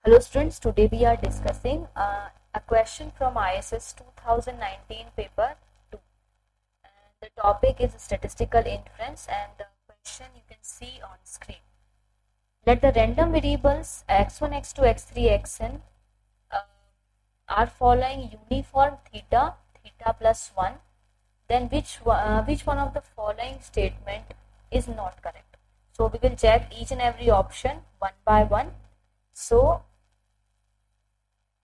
Hello students, today we are discussing a question from ISS 2019 paper 2. And the topic is statistical inference and the question you can see on screen. Let the random variables x1, x2, x3, xn are following uniform theta, theta plus 1. Then which one of the following statement is not correct? So we will check each and every option one by one. So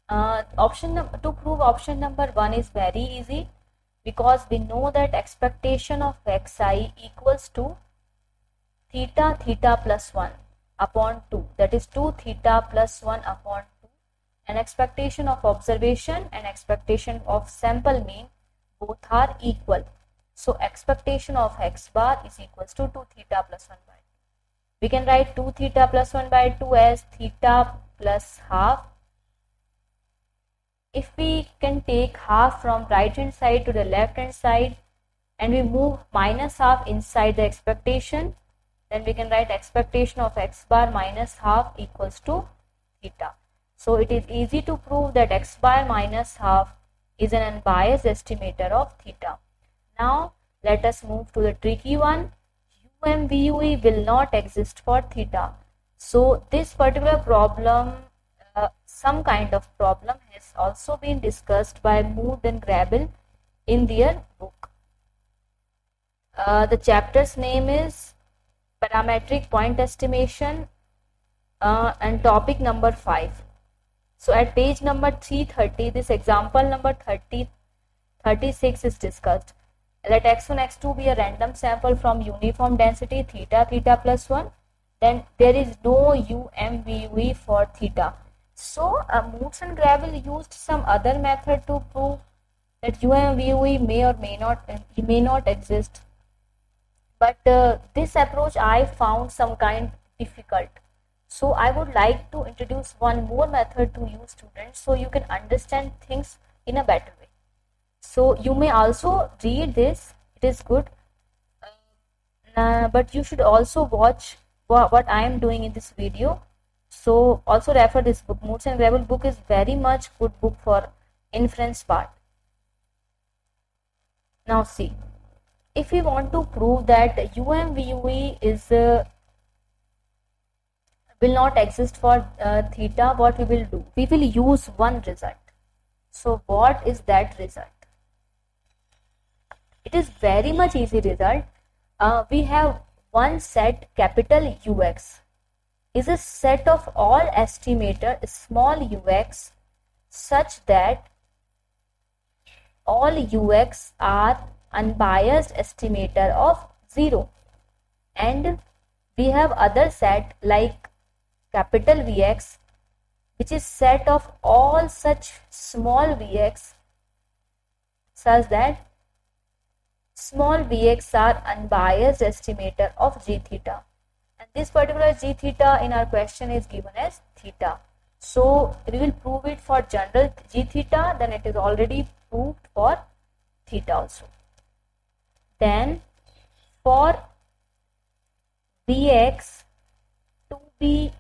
to prove option number 1 is very easy because we know that expectation of xi equals to theta theta plus 1 upon 2, that is 2 theta plus 1 upon 2, and expectation of observation and expectation of sample mean both are equal. So expectation of x bar is equals to 2 theta plus 1 by 2. We can write 2 theta plus 1 by 2 as theta plus half. If we can take half from right hand side to the left hand side and we move minus half inside the expectation, then we can write expectation of x bar minus half equals to theta. So it is easy to prove that x bar minus half is an unbiased estimator of theta. Now let us move to the tricky one. UMVUE will not exist for theta. So this particular problem, some kind of problem, has also been discussed by Mood and Grabel in their book. The chapter's name is Parametric Point Estimation and topic number 5. So at page number 330, this example number 36 is discussed. Let x1, x2 be a random sample from uniform density theta, theta plus 1. Then there is no UMVUE for theta. So Moods and Grabel used some other method to prove that UMVUE may or may not exist. But this approach I found some kind difficult. So I would like to introduce one more method to you students so you can understand things in a better way. So you may also read this, it is good, but you should also watch what I am doing in this video. So also refer this book. Moods and Grabel book is very much good book for inference part. Now see, if we want to prove that UMVUE is will not exist for theta, what we will do? We will use one result. So what is that result? It is very much easy result. We have one set capital UX is a set of all estimator small ux such that all ux are unbiased estimator of 0, and we have other set like capital Vx which is set of all such small vx such that small vx are unbiased estimator of g theta. And this particular g theta in our question is given as theta. So we will prove it for general g theta, then it is already proved for theta also. Then for Vx to be,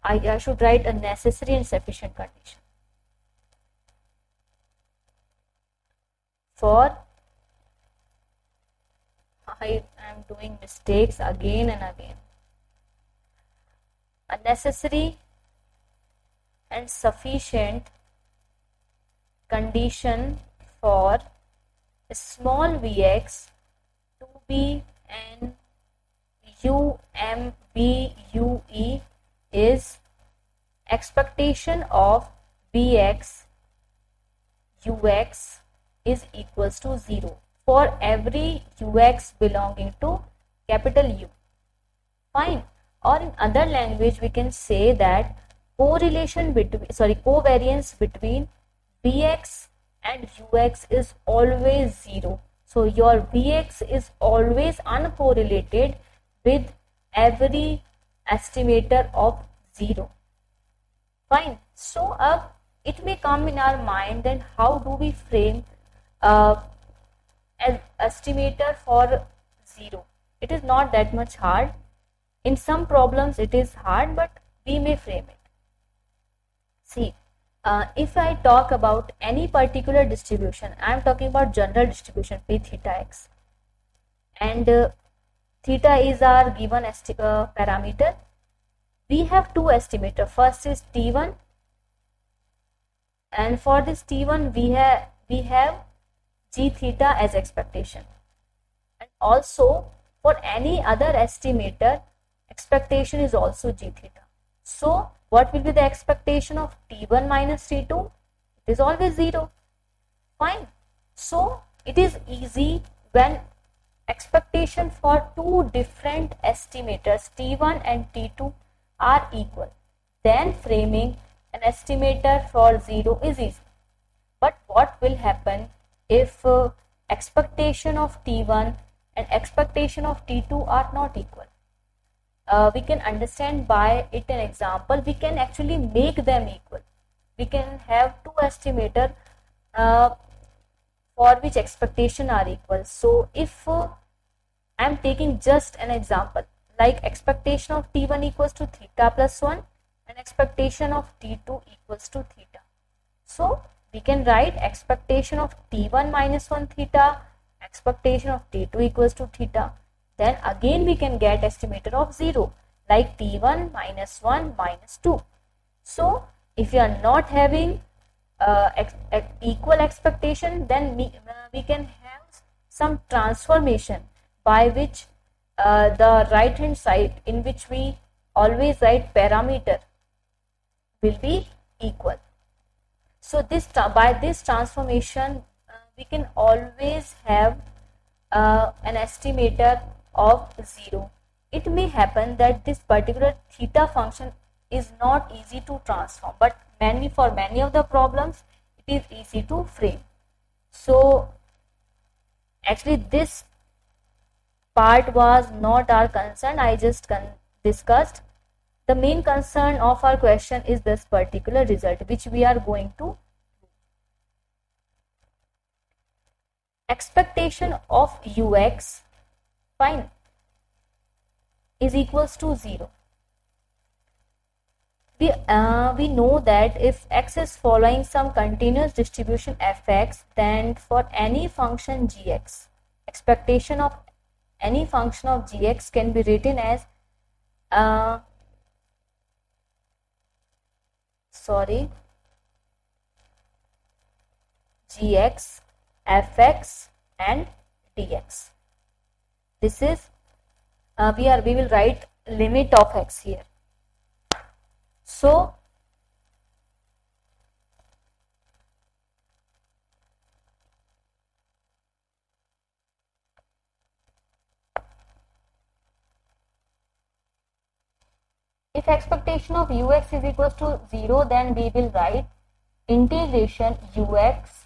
I should write a necessary and sufficient condition. For I am doing mistakes again and again. A necessary and sufficient condition for small vx to be an UMVUE is expectation of Vx ux is equals to 0 for every ux belonging to capital U. Fine. Or in other language we can say that covariance between Vx and Ux is always 0. So your Vx is always uncorrelated with every estimator of 0. Fine. So it may come in our mind, then how do we frame an estimator for 0? It is not that much hard. In some problems it is hard, but we may frame it. See, if I talk about any particular distribution, I am talking about general distribution P theta x, and theta is our given parameter. We have two estimators. First is T1, and for this T1 we have g theta as expectation, and also for any other estimator expectation is also g theta. So what will be the expectation of T1 minus T2? It is always 0. Fine. So it is easy when expectation for two different estimators T1 and T2 are equal. Then framing an estimator for 0 is easy. But what will happen if expectation of T1 and expectation of T2 are not equal? We can understand by it an example. We can actually make them equal. We can have two estimators for which expectation are equal. So if I am taking just an example, like expectation of T1 equals to theta plus 1 and expectation of T2 equals to theta. So we can write expectation of T1 minus 1 theta, expectation of T2 equals to theta. Then again we can get estimator of 0, like T1 minus 1 minus 2. So if you are not having equal expectation, then we can have some transformation by which the right hand side, in which we always write parameter, will be equal. So by this transformation we can always have an estimator of 0. It may happen that this particular theta function is not easy to transform, but for many of the problems it is easy to frame. So actually this part was not our concern. I just discussed. The main concern of our question is this particular result, which we are going to. Expectation of ux, fine, is equals to 0. We know that if x is following some continuous distribution fx, then for any function gx, expectation of any function of gx can be written as gx, fx and dx. This is we will write limit of x here. So if expectation of ux is equals to 0, then we will write integration ux,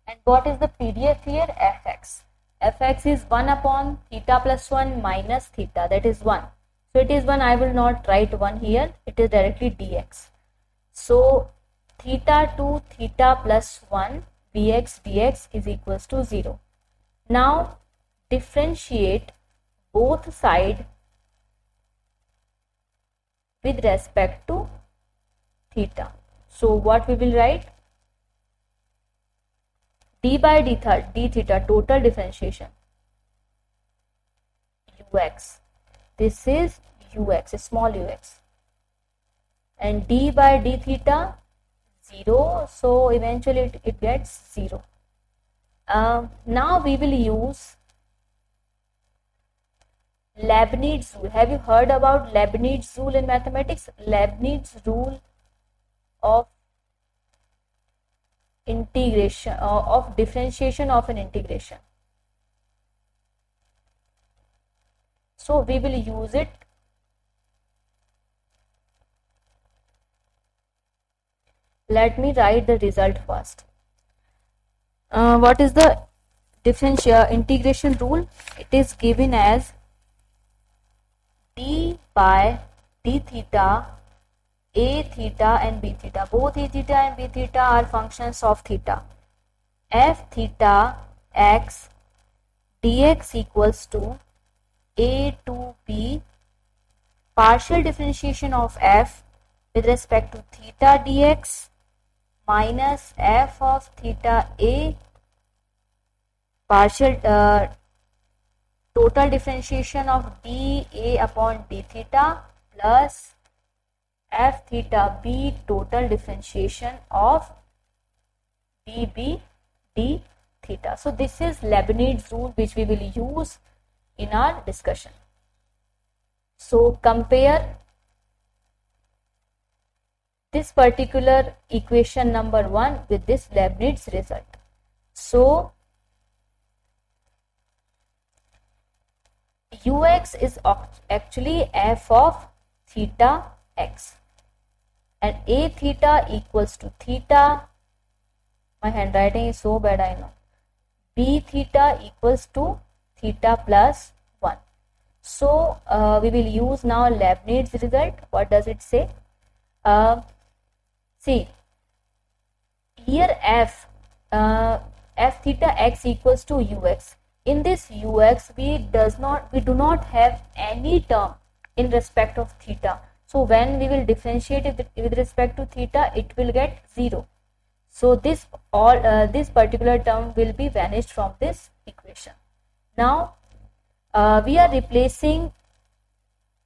and what is the PDF here? Fx. Fx is 1 upon theta plus 1 minus theta, that is 1. So it is 1, I will not write 1 here, it is directly dx. So theta to theta plus 1 vx dx is equals to 0. Now differentiate both sides with respect to theta. So what we will write? D by d theta total differentiation ux. This is ux, small ux, and d by d theta 0. So eventually it gets 0. Now we will use Leibniz rule. Have you heard about Leibniz rule in mathematics? Leibniz rule of integration, of differentiation of an integration. So we will use it. Let me write the result first. What is the integration rule? It is given as d by d theta, a theta and b theta. Both a theta and b theta are functions of theta. F theta x dx equals to a to b partial differentiation of f with respect to theta dx minus f of theta a partial total differentiation of dA upon d theta plus f theta b total differentiation of dB d theta. So this is Leibniz rule which we will use in our discussion. So compare this particular equation number 1 with this Leibniz result. So ux is actually f of theta x and a theta equals to theta, my handwriting is so bad I know, b theta equals to theta plus 1. So we will use now Leibniz result. What does it say? See here f theta x equals to ux. In this ux we do not have any term in respect of theta. So when we will differentiate it with respect to theta, it will get 0. So this particular term will be vanished from this equation. Now we are replacing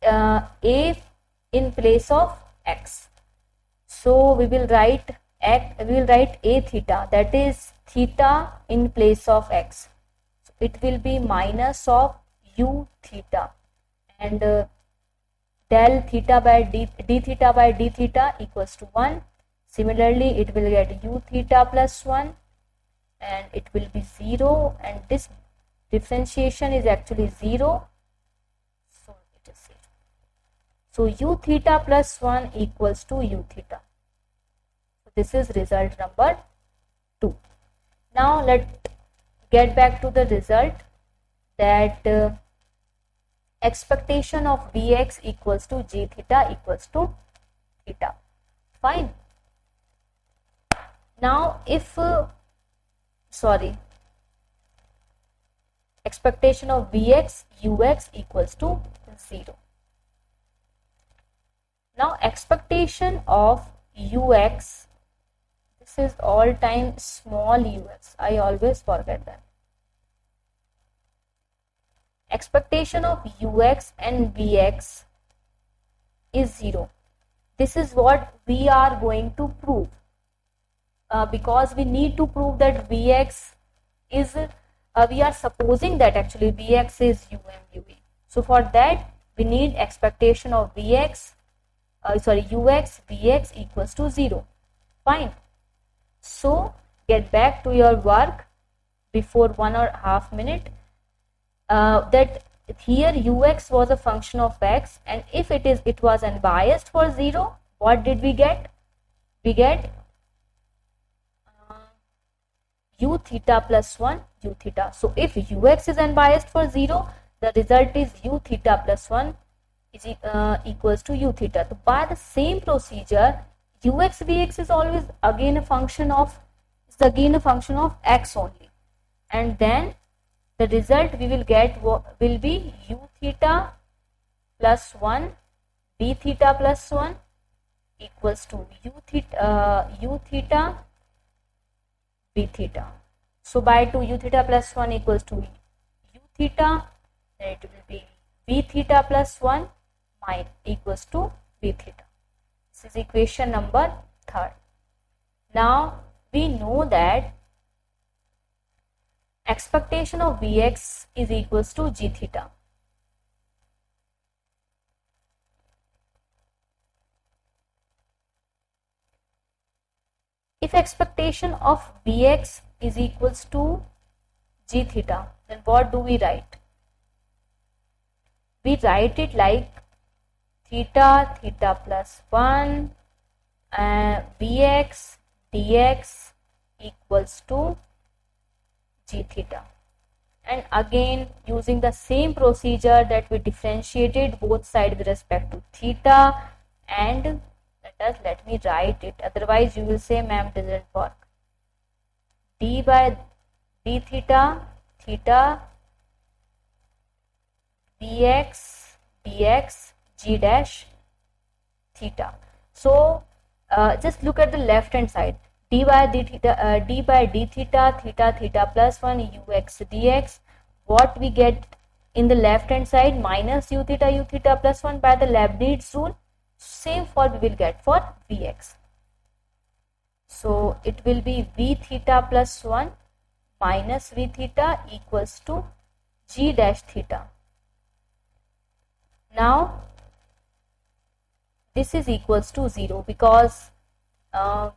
a in place of x. So we will write a theta, that is theta in place of x. So it will be minus of u theta, and del theta by d theta by d theta equals to 1. Similarly, it will get u theta plus 1 and it will be 0, and this differentiation is actually 0. So it is 0. So u theta plus 1 equals to u theta. So this is result number 2. Now let's get back to the result that expectation of Vx equals to g theta equals to theta. Fine. Now if expectation of Vx ux equals to 0. Now expectation of ux, this is all time small ux, I always forget that. Expectation of ux and vx is 0. This is what we are going to prove, because we need to prove that vx is we are supposing that actually vx is uv. So for that we need expectation of ux vx equals to 0. Fine. So get back to your work before 1.5 minutes. That here ux was a function of x, and if it was unbiased for 0, what did we get? We get u theta plus 1 u theta. So if ux is unbiased for 0, the result is u theta plus 1 is equals to u theta. So by the same procedure, ux vx is always again a function of x only, and then the result we will get will be u theta plus 1 b theta plus 1 equals to u theta b theta. So by 2 u theta plus 1 equals to u theta, then it will be b theta plus 1 equals to b theta. This is equation number 3. Now we know that expectation of Vx is equals to g theta. If expectation of Vx is equals to g theta, then what do we write? We write it like theta plus 1 Vx dx equals to g theta, and again using the same procedure that we differentiated both sides with respect to theta, and let me write it, otherwise you will say ma'am doesn't work. D by d theta dx g dash theta. So just look at the left hand side. d by d theta, theta, theta plus 1 ux dx. What we get in the left hand side, minus u theta plus 1 by the Leibniz rule. Same for we will get for Vx. So it will be V theta plus 1 minus V theta equals to G dash theta. Now this is equals to 0 because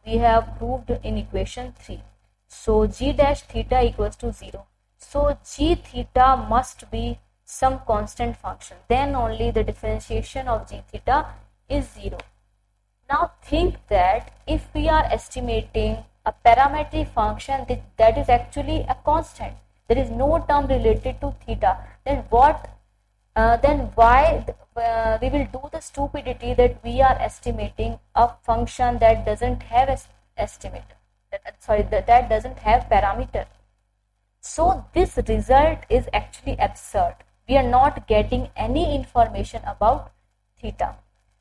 we have proved in equation 3. So G dash theta equals to 0. So G theta must be some constant function. Then only the differentiation of G theta is 0. Now think that if we are estimating a parametric function that is actually a constant, there is no term related to theta, then what? Then why we will do the stupidity that we are estimating a function that doesn't have estimate, that doesn't have parameter. So this result is actually absurd. We are not getting any information about theta.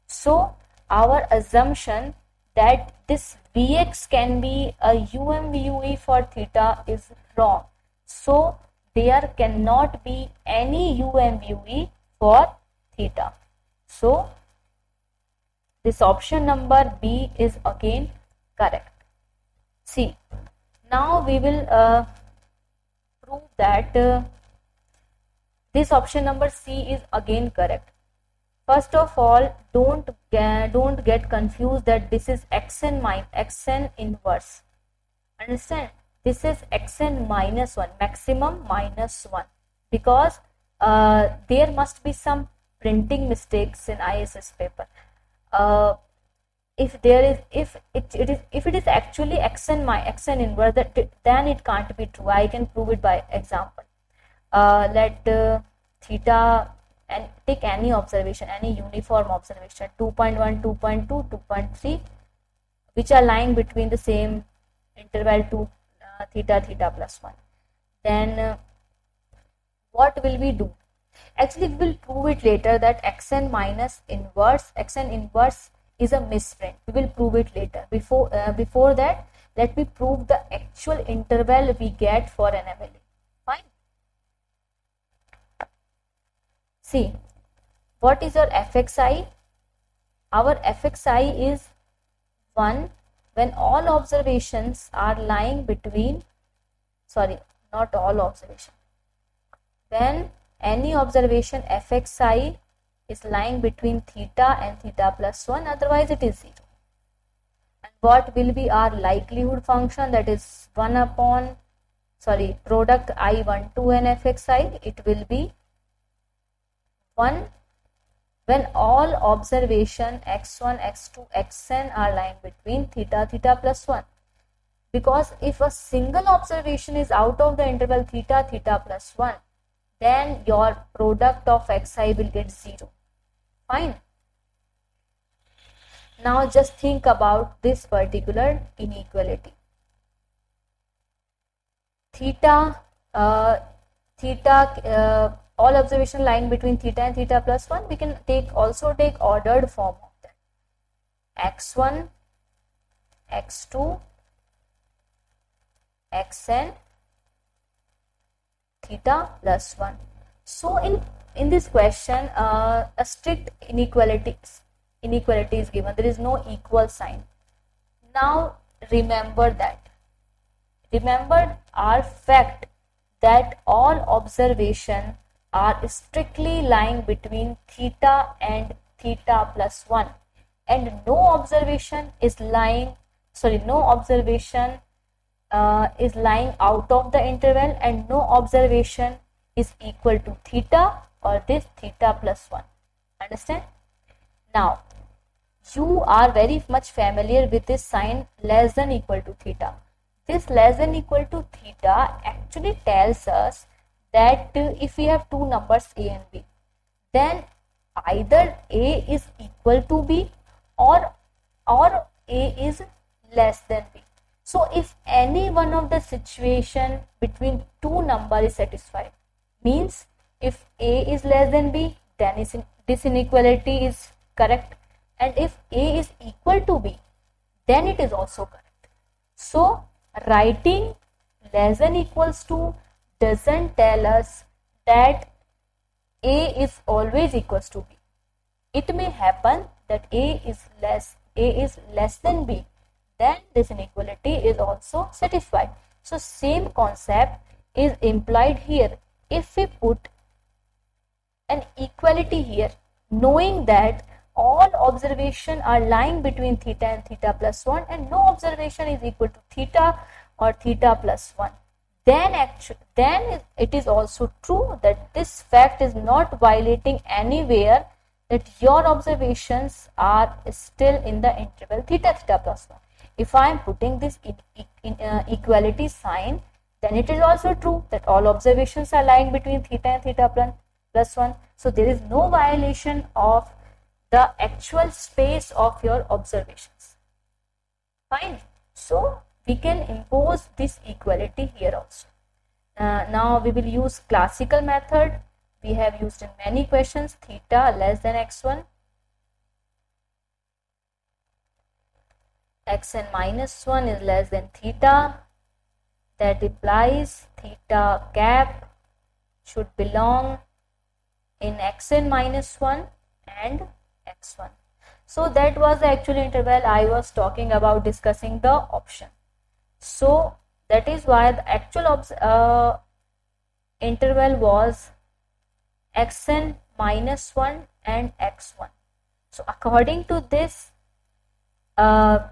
So our assumption that this Vx can be a UMVUE for theta is wrong. So there cannot be any UMVUE for theta. So this option number B is again correct. See, now we will prove that this option number C is again correct. First of all, don't get confused that this is xn inverse. Understand? This is xn minus 1, maximum minus 1, because there must be some printing mistakes in ISS paper. If it is actually xn inverse, then it can't be true. I can prove it by example. Let theta, and take any observation, any uniform observation, 2.1, 2.2, 2.3, which are lying between the same interval to theta plus 1. Then what will we do? Actually, we will prove it later that xn inverse is a misprint. We will prove it later. Before that, let me prove the actual interval we get for an MLE. Fine. See, what is your fxi? Our fxi is 1 when all observations are lying between, not all observation. When any observation fxi is lying between theta and theta plus 1, otherwise it is 0. And what will be our likelihood function? That is 1 upon, product I12 and fxi. It will be 1 when all observation x1, x2, xn are lying between theta plus 1. Because if a single observation is out of the interval theta plus 1, then your product of xi will get 0. Fine. Now just think about this particular inequality. All observation lying between theta and theta plus 1, we can also take ordered form of that. x1, x2, xn, theta plus 1. So in this question, a strict inequality is given. There is no equal sign. Now remember that. Remember our fact that all observation are strictly lying between theta and theta plus 1, and no observation is lying out of the interval, and no observation is equal to theta or this theta plus 1. Understand? Now you are very much familiar with this sign less than equal to theta. This less than equal to theta actually tells us that if we have two numbers a and b, then either a is equal to b or a is less than b. So if any one of the situation between two numbers is satisfied, means if a is less than b, then this inequality is correct, and if a is equal to b, then it is also correct. So writing less than equals to doesn't tell us that A is always equals to B. It may happen that A is less than B. Then this inequality is also satisfied. So same concept is implied here. If we put an equality here, knowing that all observation are lying between theta and theta plus 1 and no observation is equal to theta or theta plus 1, then it is also true that this fact is not violating anywhere, that your observations are still in the interval theta theta plus 1. If I am putting this equality sign, then it is also true that all observations are lying between theta and theta plus 1. So there is no violation of the actual space of your observations. Fine. So we can impose this equality here also. Now we will use classical method. We have used in many questions, theta less than x1, xn minus 1 is less than theta. That implies theta cap should belong in xn minus 1 and x1. So that was the actual interval I was talking about, discussing the option. So that is why the actual interval was xn minus 1 and x1. So according to this, it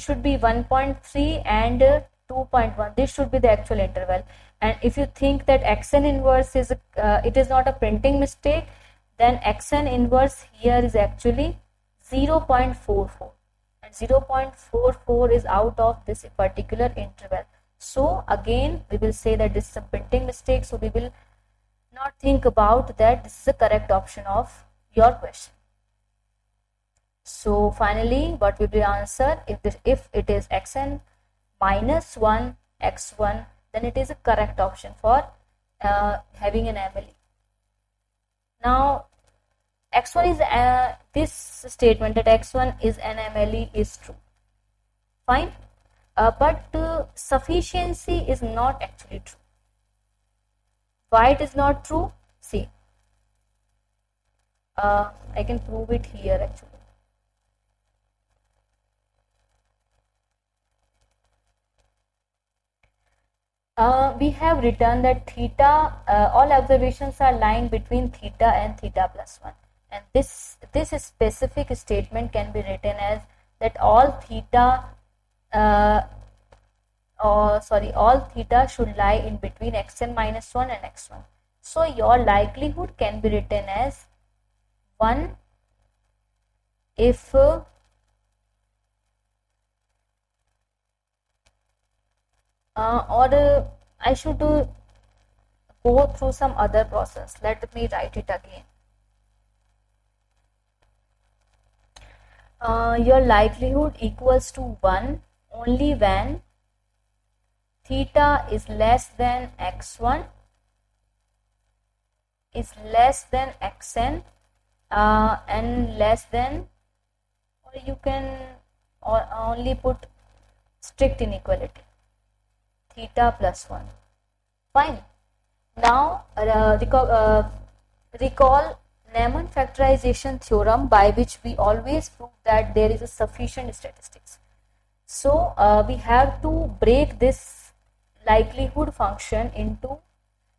should be 1.3 and 2.1. This should be the actual interval. And if you think that xn inverse is it is not a printing mistake, then xn inverse here is actually 0.44, and 0.44 is out of this particular interval. So again we will say that this is a printing mistake, so we will not think about that. This is the correct option of your question. So finally, what will be the answer? If it is xn minus 1 x1, then it is a correct option for having an MLE. Now x1 is this statement that x1 is an MLE is true. Fine, but sufficiency is not actually true. Why it is not true? See, I can prove it here actually. We have written that theta, all observations are lying between theta and theta plus 1, and this specific statement can be written as that all theta all theta should lie in between xn minus 1 and x1. So your likelihood can be written as 1 if or I should go through some other process. Let me write it again. Your likelihood equals to 1 only when theta is less than x1 is less than xn and less than, or you can only put strict inequality theta plus 1. Fine. Now recall Neyman factorization theorem, by which we always prove that there is a sufficient statistics. So we have to break this likelihood function into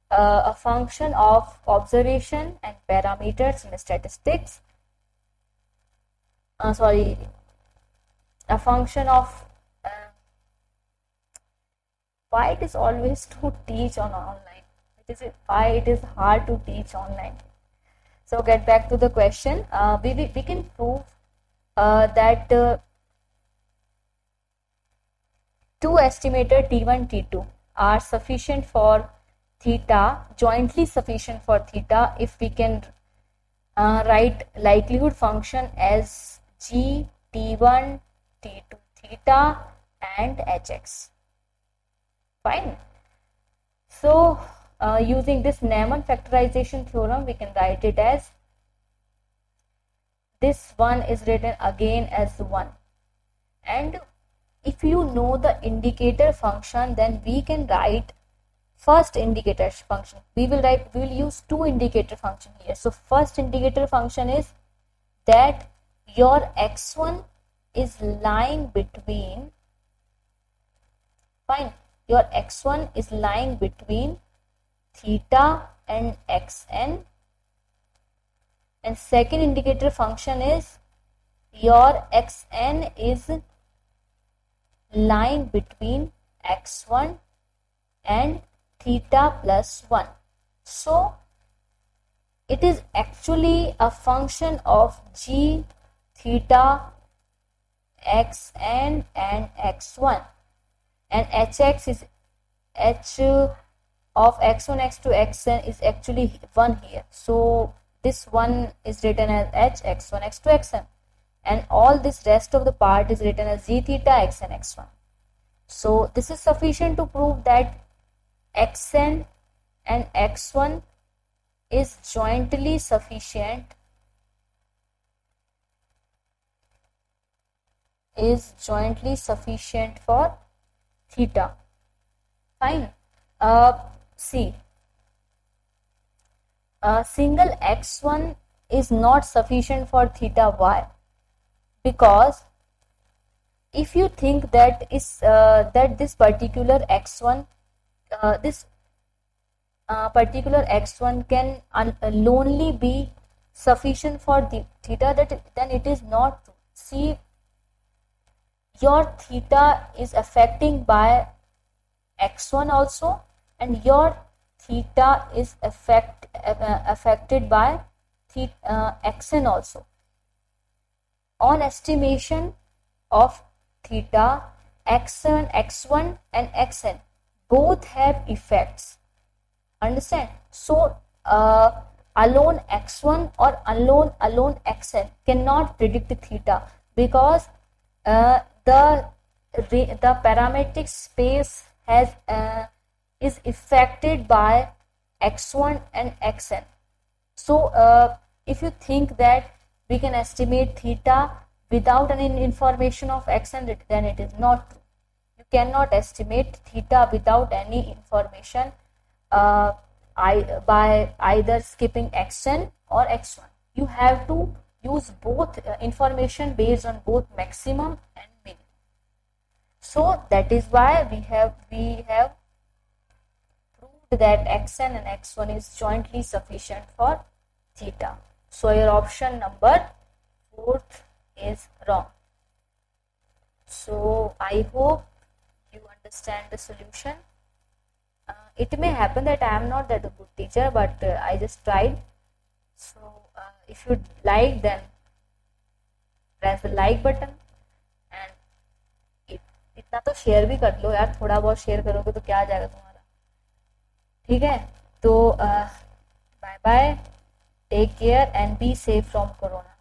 a function of observation and parameters in statistics. A function of why it is always to teach on online. Why it is hard to teach online. So get back to the question. We can prove that two estimated T1, T2 are sufficient for theta, jointly sufficient for theta, if we can write likelihood function as G T1, T2 theta and Hx. Fine. So using this Neyman factorization theorem, we can write it as, this one is written again as 1, and if you know the indicator function, then we can write first indicator function. We will use two indicator function here. So first indicator function is that your x1 is lying between, fine, your x1 is lying between theta and xn, and second indicator function is your xn is lying between x1 and theta plus 1. So it is actually a function of g, theta, xn and x1, and hx is h of x1, x2, xn is actually 1 here. So this one is written as h, x1, x2, xn, and all this rest of the part is written as g, theta, xn, x1. So this is sufficient to prove that xn and x1 is jointly sufficient for theta. Fine. See, single x1 is not sufficient for theta. Why? Because if you think that this particular x1 particular x1 can alone be sufficient for the theta, then it is not true. See, your theta is affecting by x1 also, and your theta is affected by xn also. On estimation of theta, x1 and xn both have effects. Understand? So alone x1 or alone xn cannot predict theta, because the parametric space is affected by x1 and xn. So if you think that we can estimate theta without any information of xn, then it is not true. You cannot estimate theta without any information by either skipping xn or x1. You have to use both information based on both maximum and minimum. So that is why we have proved that xn and x1 is jointly sufficient for theta. So your option number 4th is wrong. So I hope you understand the solution. It may happen that I am not that a good teacher, but I just tried. So if you like, then press the like button, and इतना तो share भी कर लो यार, थोड़ा बहुत share करोगे तो क्या आ जाएगा तुम्हारा. ठीक है, तो bye bye, take care and be safe from corona.